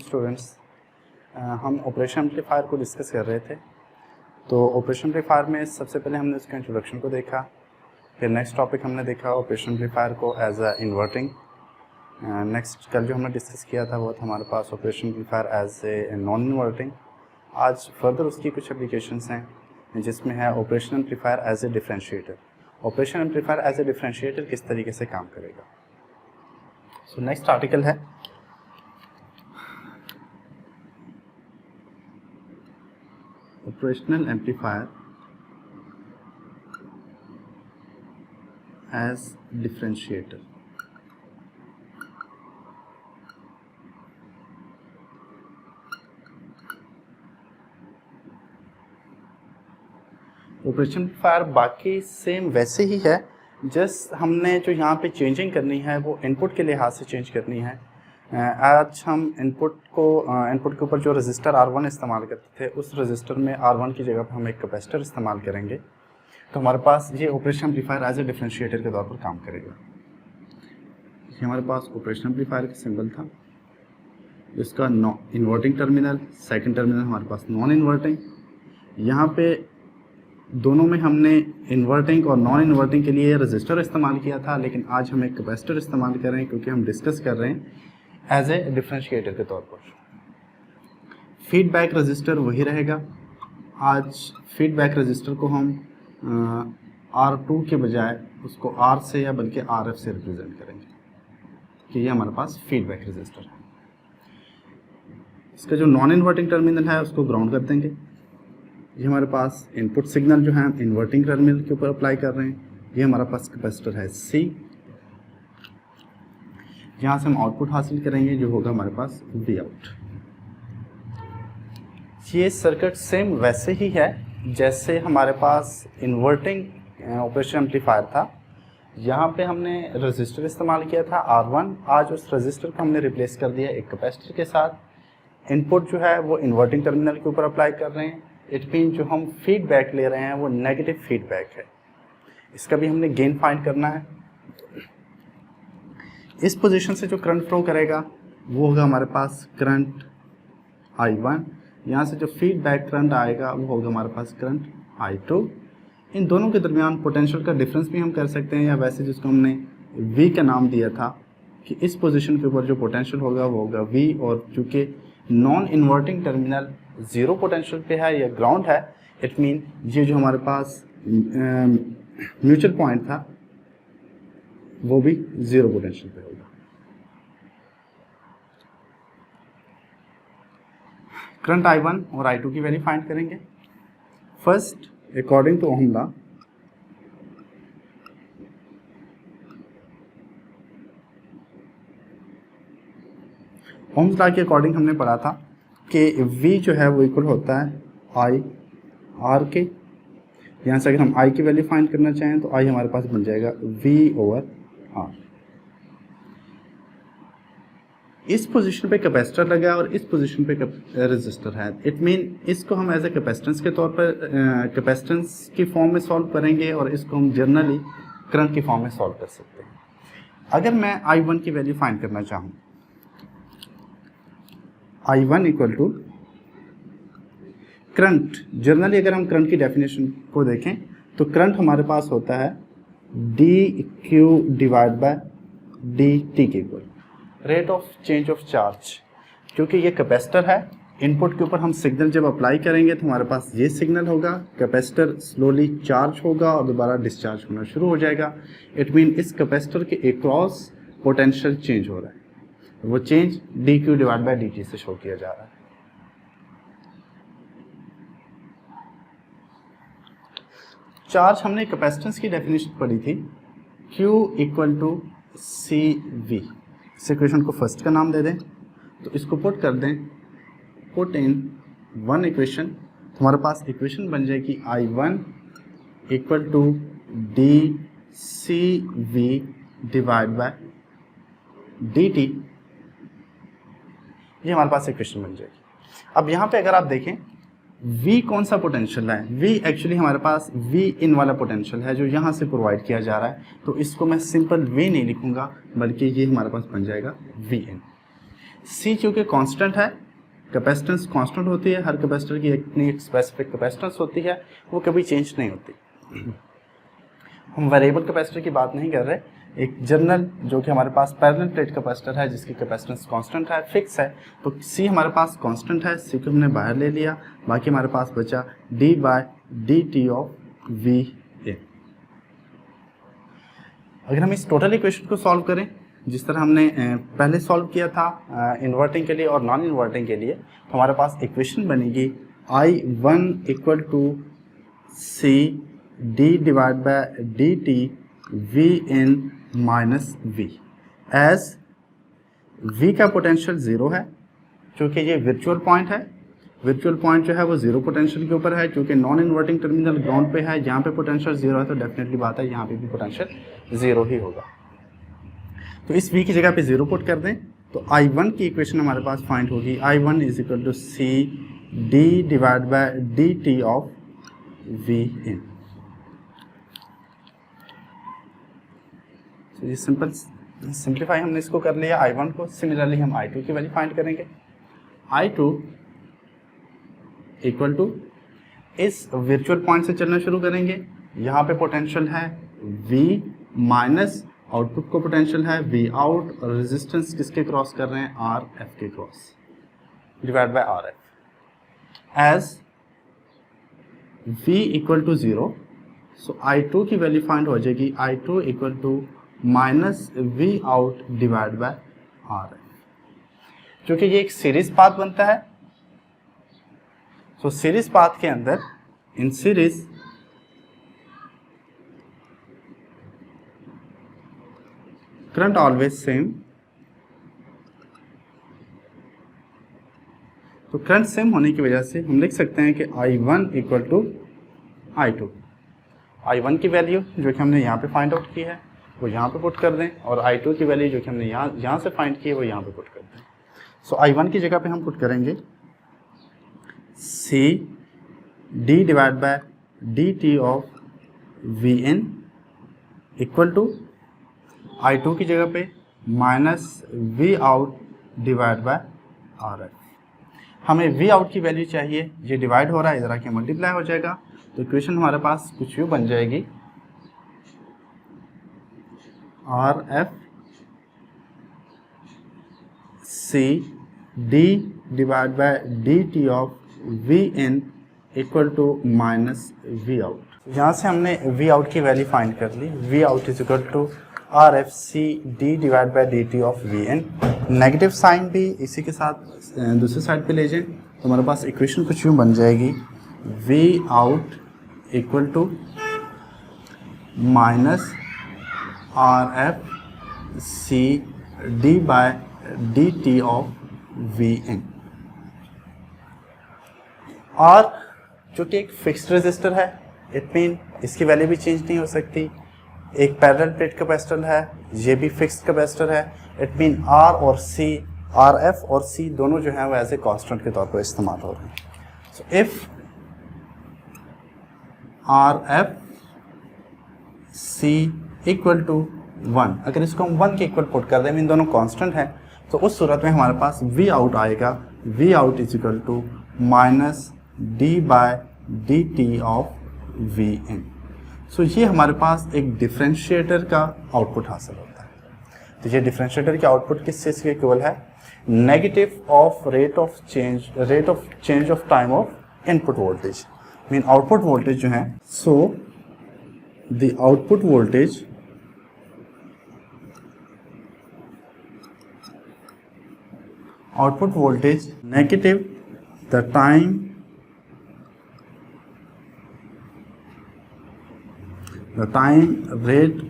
Students, हम operation amplifier को discuss कर रहे थे। तो ऑपरेशन एम्पलीफायर में सबसे पहले हमने उसके इंट्रोडक्शन को देखा, फिर नेक्स्ट टॉपिक हमने देखा ऑपरेशन एम्पलीफायर को एज अ इन्वर्टिंग। नेक्स्ट कल जो हमने डिस्कस किया था वो था हमारे पास operation amplifier as a non inverting. आज फर्दर उसकी कुछ एप्लीकेशंस हैं जिसमें है operation amplifier as a differentiator. Operation amplifier as a differentiator किस तरीके से काम करेगा। सो नेक्स्ट आर्टिकल है operational amplifier as differentiator। Operation amplifier बाकी सेम वैसे ही है, जस्ट हमने जो यहाँ पे चेंजिंग करनी है वो इनपुट के लिहाज से चेंज करनी है। आज हम इनपुट के ऊपर जो रजिस्टर R1 इस्तेमाल करते थे उस रजिस्टर में R1 की जगह पर हम एक कैपेसिटर इस्तेमाल करेंगे, तो हमारे पास ये operation amplifier as a differentiator के तौर पर काम करेगा। ये हमारे पास ऑपरेशन एम्पलीफायर का सिंबल था, इसका इन्वर्टिंग टर्मिनल, सेकंड टर्मिनल हमारे पास नॉन इन्वर्टिंग। यहाँ पे दोनों में हमने इन्वर्टिंग और नॉन इन्वर्टिंग के लिए रजिस्टर इस्तेमाल किया था, लेकिन आज हम एक कैपेसिटर इस्तेमाल कर रहे हैं क्योंकि हम डिस्कस कर रहे हैं एज ए डिफरेंशिएटर के तौर पर। फीडबैक रजिस्टर वही रहेगा। आज फीडबैक रजिस्टर को हम R2 के बजाय उसको R से या बल्कि RF से रिप्रेजेंट करेंगे कि ये हमारे पास फीडबैक रजिस्टर है। इसका जो नॉन इन्वर्टिंग टर्मिनल है उसको ग्राउंड कर देंगे। ये हमारे पास इनपुट सिग्नल जो है हम इन्वर्टिंग टर्मिनल के ऊपर अप्लाई कर रहे हैं। ये हमारा पास कैपेसिटर है C, यहाँ से हम आउटपुट हासिल करेंगे जो होगा हमारे पास V आउट। ये सर्किट सेम वैसे ही है जैसे हमारे पास इन्वर्टिंग ऑपरेशन एम्पलीफायर था। यहाँ पे हमने रजिस्टर इस्तेमाल किया था R1, आज उस रजिस्टर को हमने रिप्लेस कर दिया एक कैपेसिटर के साथ। इनपुट जो है वो इन्वर्टिंग टर्मिनल के ऊपर अप्लाई कर रहे हैं। इट मीन जो हम फीडबैक ले रहे हैं वो नेगेटिव फीडबैक है। इसका भी हमने गेन फाइंड करना है। इस पोजीशन से जो करंट फ्लो करेगा वो होगा हमारे पास करंट I1। यहाँ से जो फीडबैक करंट आएगा वो होगा हमारे पास करंट I2। इन दोनों के दरमियान पोटेंशियल का डिफरेंस भी हम कर सकते हैं, या वैसे जिसको हमने V का नाम दिया था कि इस पोजीशन के ऊपर जो पोटेंशियल होगा वो होगा V। और चूँकि non inverting terminal zero potential पे है या ग्राउंड है, इट मीन ये जो हमारे पास म्यूचुअल पॉइंट था वो भी ज़ीरो पोटेंशियल पे होगा। करंट I1 और I2 की वैल्यू फाइंड करेंगे। First according to Ohm law, Ohm's law के अकॉर्डिंग हमने पढ़ा था कि V जो है वो इक्वल होता है I R के। यहाँ से अगर हम I की वैल्यू फाइंड करना चाहें तो I हमारे पास बन जाएगा V ओवर R। इस पोजीशन पे कैपेसिटर लगा है और इस पोजीशन पे रेजिस्टर है। इट मीन इसको हम एज ए कैपेसिटेंस के तौर पर कैपेसिटेंस की फॉर्म में सॉल्व करेंगे और इसको हम जनरली करंट की फॉर्म में सॉल्व कर सकते हैं। अगर मैं I1 की वैल्यू फाइंड करना चाहूँ, I1 equal to current, generally अगर हम करंट की डेफिनेशन को देखें तो करंट हमारे पास होता है dq डिवाइड बाय dt के equal, rate of change of charge. क्योंकि ये कैपेसिटर है, इनपुट के ऊपर हम सिग्नल जब अप्लाई करेंगे तो हमारे पास ये सिग्नल होगा, कैपेसिटर स्लोली चार्ज होगा और दोबारा डिस्चार्ज होना शुरू हो जाएगा। इट मीन इस कैपेसिटर के अक्रॉस पोटेंशियल चेंज हो रहा है, वो change dq divide by dt से शो किया जा रहा है। चार्ज हमने कैपेसिटेंस की डेफिनेशन पढ़ी थी, Q इक्वल टू CV। इस इक्वेशन को फर्स्ट का नाम दे दें, तो इसको पुट कर दें, पुट इन वन इक्वेशन, तो हमारे पास इक्वेशन बन जाएगी I1 equal to DCV divide by dt, ये हमारे पास इक्वेशन बन जाएगी। अब यहाँ पे अगर आप देखें v कौन सा पोटेंशियल है, v एक्चुअली हमारे पास v इन वाला पोटेंशियल है जो यहाँ से प्रोवाइड किया जा रहा है, तो इसको मैं सिंपल v नहीं लिखूंगा बल्कि ये हमारे पास बन जाएगा vn। c क्योंकि कांस्टेंट है, कैपेसिटेंस कांस्टेंट होती है, हर कैपेसिटर की एक स्पेसिफिक कैपेसिटेंस होती है, वो कभी चेंज नहीं होती। हम वेरिएबल कैपेसिटर की बात नहीं कर रहे, एक जनरल जो कि हमारे पास पैरेलल प्लेट कैपेसिटर है जिसकी कैपेसिटेंस कांस्टेंट है, फिक्स है, तो C हमारे पास कांस्टेंट है, C को हमने बाहर ले लिया, बाकी हमारे पास बचा d by dt of Vn। अगर हम इस टोटल इक्वेशन को सॉल्व करें जिस तरह हमने पहले सॉल्व किया था इन्वर्टिंग के लिए और नॉन इन्वर्टिंग के लिए, तो हमारे पास इक्वेशन बनेगी I1 equal to C d divide by dt Vn minus V, as V का पोटेंशियल ज़ीरो है क्योंकि ये वर्चुअल पॉइंट है, वर्चुअल पॉइंट जो है वो जीरो पोटेंशियल के ऊपर है क्योंकि नॉन इन्वर्टिंग टर्मिनल ग्राउंड पे है, यहाँ पे पोटेंशियल जीरो है तो डेफिनेटली बात है यहाँ पे भी पोटेंशियल जीरो ही होगा। तो इस V की जगह पे जीरो पुट कर दें तो I1 की इक्वेशन हमारे पास फाइंड होगी I1 is equal to C d divide by dt of Vn। तो ये सिंप्लीफाई हमने इसको कर लिया I1 को। सिमिलरली हम I2 की वैल्यू फाइंड करेंगे। I2 इक्वल टू इस वर्चुअल पॉइंट से चलना शुरू करेंगे, यहाँ पे पोटेंशियल है V माइनस आउटपुट को पोटेंशियल है V आउट और रेजिस्टेंस किसके क्रॉस कर रहे हैं RF के cross divide by RF as V equal to zero. So I2 की वैल्यू फाइंड हो जाएगी I2 equal to minus V out divide by RF, क्योंकि ये एक सीरीज पाथ बनता है। सो सीरीज पाथ के अंदर in series current always same, तो करंट सेम होने की वजह से हम लिख सकते हैं कि I1 equal to I2। I1 की वैल्यू जो कि हमने यहाँ पे फाइंड आउट की है वो यहाँ पे पुट कर दें और I2 की वैल्यू जो कि हमने यहाँ से फाइंड की है वो यहाँ पे पुट कर दें। सो I1 की जगह पे हम पुट करेंगे C d divide by dt of Vn equal to I2 की जगह पे minus V out divide by RF। हमें V आउट की वैल्यू चाहिए, ये डिवाइड हो रहा है, इधर आके मल्टीप्लाई हो जाएगा, तो इक्वेशन हमारे पास कुछ यूँ बन जाएगी RF C d divide by dt of Vn equal to minus V out. यहाँ से हमने V आउट की वैल्यू फाइंड कर ली, V out is equal to RF C d divide by dt of Vn। Negative sign भी इसी के साथ दूसरी साइड पे ले जाएं तो हमारे पास इक्वेशन कुछ यूँ बन जाएगी V out equal to minus RF C d by dt of Vn। और चूँकि एक फिक्स्ड रेजिस्टर है इट मीन इसकी वैल्यू भी चेंज नहीं हो सकती, एक पैरेलल प्लेट कैपेसिटर है ये भी फिक्स्ड कैपेसिटर है, इट मीन R और C RF और C दोनों जो हैं वो एज ए कांस्टेंट के तौर पर इस्तेमाल हो रहे हैं। So if RF C equal to 1, अगर इसको हम 1 के इक्वल पुट कर दें मीन दोनों कांस्टेंट हैं तो उस सूरत में हमारे पास V आउट आएगा, V out is equal to minus d by dt of Vn। So ये हमारे पास एक डिफरेंशिएटर का आउटपुट हासिल होता है। तो ये डिफरेंशिएटर के आउटपुट किस चीज़ के इक्वल है, negative of rate of change of time of input voltage, mean output voltage जो है। So the output voltage negative the time rate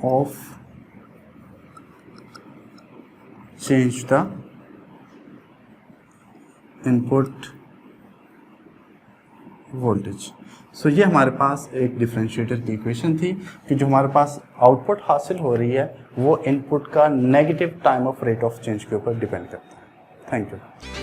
of change the input voltage. So ये हमारे पास एक डिफरेंशिएटर की इक्वेशन थी कि जो हमारे पास आउटपुट हासिल हो रही है वो इनपुट का negative time of rate of change के ऊपर डिपेंड करता है। Thank you.